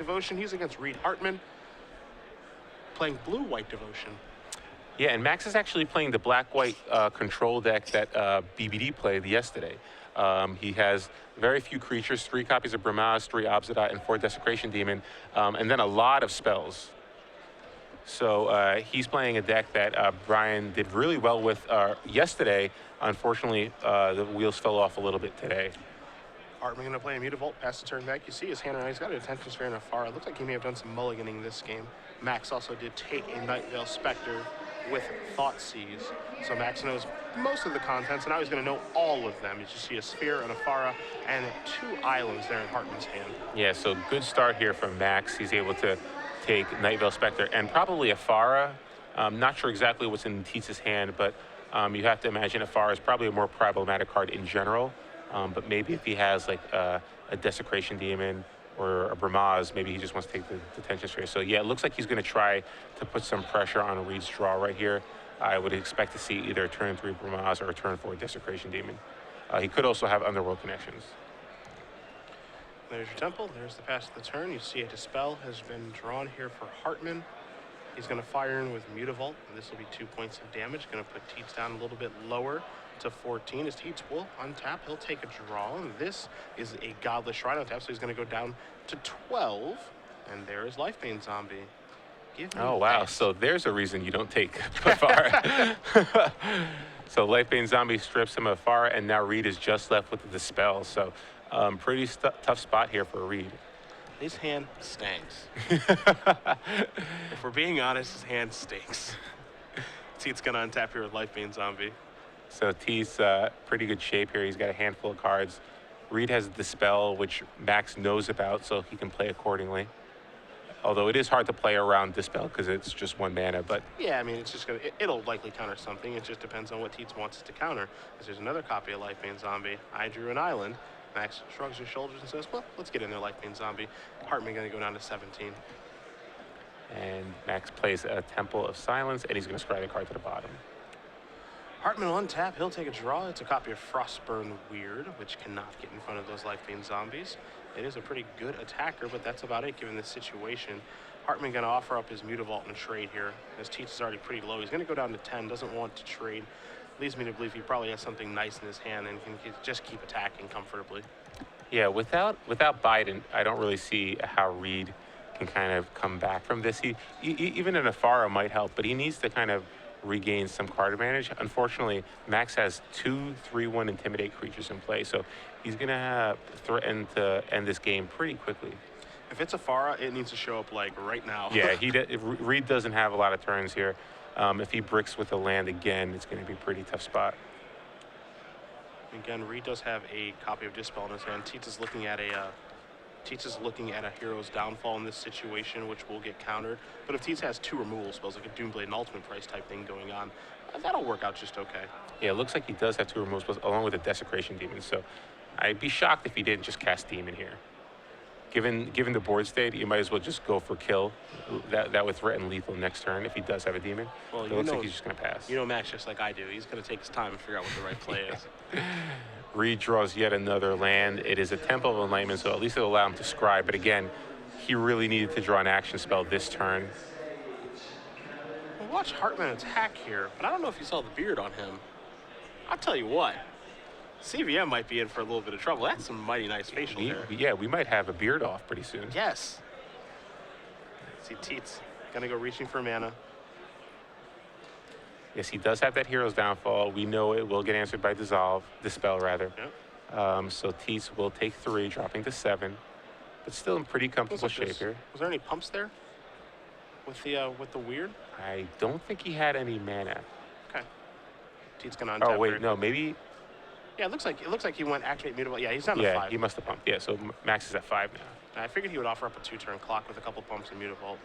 Devotion. He's against Reed Hartman, playing blue-white Devotion. Yeah, and Max is actually playing the black-white control deck that BBD played yesterday. He has very few creatures, 3 copies of Bramaz, 3 Obsidian, and 4 Desecration Demon, and then a lot of spells. So he's playing a deck that Brian did really well with yesterday. Unfortunately, the wheels fell off a little bit today. Hartman going to play a Mutavault, pass the turn back. You see his hand, and he's got an Attention Sphere and a Far. It looks like he may have done some mulliganing this game. Max also did take a Nightveil Spectre with Thoughtseize. So Max knows most of the contents, and now he's going to know all of them. You just see a Sphere, an Afara, and 2 islands there in Hartman's hand. Yeah, so good start here from Max. He's able to take Nightveil Spectre and probably Afara. Not sure exactly what's in Tietze's hand, but you have to imagine Afara is probably a more problematic card in general. But maybe if he has like a Desecration Demon or a Bramaz, maybe he just wants to take the Detention Sphere. So yeah, it looks like he's going to try to put some pressure on Reed's draw right here. I would expect to see either a turn 3 Bramaz or a turn 4 Desecration Demon. He could also have Underworld connections. There's your Temple. There's the pass of the turn. You see a Dispel has been drawn here for Hartman. He's going to fire in with Mutavault, and this will be 2 points of damage. Going to put Tietze down a little bit lower to 14. As Tietze will untap, he'll take a draw, and this is a Godless Shrine on tap, so he's going to go down to 12. And there is Lifebane Zombie. Oh, wow. That. So there's a reason you don't take Afara. So Lifebane Zombie strips him of Afara, and now Reed is just left with the Dispel. So pretty tough spot here for Reed. His hand stinks. If we're being honest, his hand stinks. Tietze going to untap here with Lifebane Zombie. So Tietze, pretty good shape here. He's got a handful of cards. Reed has Dispel, which Max knows about, so he can play accordingly. Although it is hard to play around Dispel because it's just 1 mana, but... Yeah, I mean, it's just it'll likely counter something. It just depends on what Tietze wants it to counter. Because there's another copy of Lifebane Zombie. I drew an island. Max shrugs his shoulders and says, well, let's get in there, Lifebane Zombie. Hartman going to go down to 17. And Max plays a Temple of Silence, and he's going to scry the card to the bottom. Hartman will untap. He'll take a draw. It's a copy of Frostburn Weird, which cannot get in front of those Lifebane Zombies. It is a pretty good attacker, but that's about it given this situation. Hartman going to offer up his Mutavault and trade here. His Tietze is already pretty low. He's going to go down to 10, doesn't want to trade. Leads me to believe he probably has something nice in his hand and can just keep attacking comfortably. Yeah, without Biden, I don't really see how Reed can kind of come back from this. Even an Afara might help, but he needs to kind of regain some card advantage. Unfortunately, Max has 2 3/1 Intimidate creatures in play, so he's going to threaten to end this game pretty quickly. If it's Afara, it needs to show up like right now. Yeah, Reed doesn't have a lot of turns here. If he bricks with the land again, it's going to be a pretty tough spot. Again, Reed does have a copy of Dispel in his hand. Tietze's looking at a Hero's Downfall in this situation, which will get countered. But if Tietze has 2 removal spells, like a Doomblade and Ultimate Price type thing going on, that'll work out just okay. Yeah, it looks like he does have 2 removal spells along with a Desecration Demon. So I'd be shocked if he didn't just cast Demon here. Given the board state, you might as well just go for kill. That would threaten lethal next turn if he does have a demon. Well, it looks like he's just going to pass. You know Max just like I do. He's going to take his time and figure out what the right play is. Reed draws yet another land. It is a Temple of Enlightenment, so at least it'll allow him to scry. But again, he really needed to draw an action spell this turn. Well, watch Hartman attack here, but I don't know if you saw the beard on him. I'll tell you what. CVM might be in for a little bit of trouble. That's some mighty nice facial hair. Yeah, we might have a beard off pretty soon. Yes. See, Tietze gonna go reaching for mana. Yes, he does have that Hero's Downfall. We know it will get answered by Dispel rather. Yep. So Tietze will take 3, dropping to 7, but still in pretty comfortable shape here. Was there any pumps there with the weird? I don't think he had any mana. Okay. Tietze gonna untap. Oh wait, no, maybe. Yeah, it looks like he went activate Mutavault. Yeah, he's down to 5. Yeah, he must have pumped. Yeah, so Max is at 5 now. I figured he would offer up a 2-turn clock with a couple pumps in Mutavault.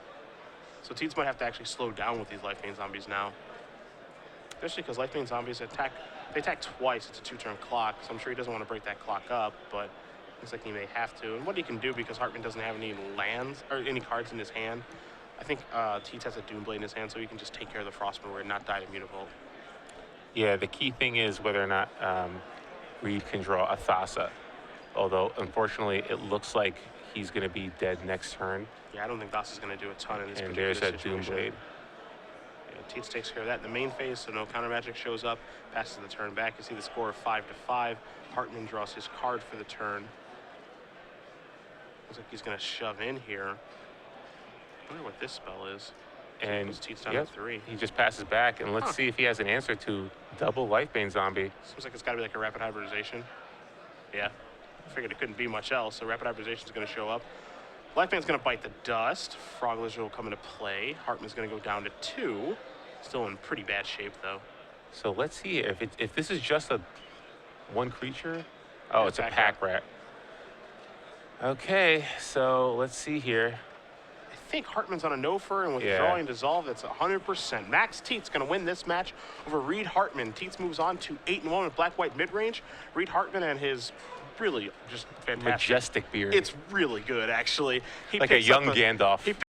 So Tietze might have to actually slow down with these Lifebane Zombies now. Especially because Lifebane Zombies attack twice. It's a 2-turn clock, so I'm sure he doesn't want to break that clock up, but looks like he may have to. And what he can do, because Hartman doesn't have any lands or any cards in his hand, I think Tietze has a Doomblade in his hand, so he can just take care of the Frostburn and not die to Mutavault. Yeah, the key thing is whether or not Reed can draw a Thassa. Although, unfortunately, it looks like he's going to be dead next turn. Yeah, I don't think Das is going to do a ton in this And particular there's that situation. Doomblade. Yeah, Tietze takes care of that in the main phase, so no counter magic shows up. Passes the turn back. You see the score of 5-5. Hartman draws his card for the turn. Looks like he's going to shove in here. I wonder what this spell is. And Tietze down to 3. he just passes back, and let's see if he has an answer to double Lifebane Zombie. Seems like it's got to be like a rapid hybridization. Yeah, I figured it couldn't be much else, so rapid hybridization is going to show up. Lifebane's going to bite the dust. Frog Lizard will come into play. Hartman's going to go down to 2. Still in pretty bad shape, though. So let's see if this is just a one creature. Oh, Yeah, it's a back pack rat. Okay, so let's see here. I think Hartman's on a no-fur and withdrawing dissolve. That's 100%. Max Tietze going to win this match over Reed Hartman. Tietze moves on to 8-1 with black-white mid-range. Reed Hartman and his really just fantastic. Majestic beard. It's really good, actually. Like a young Gandalf.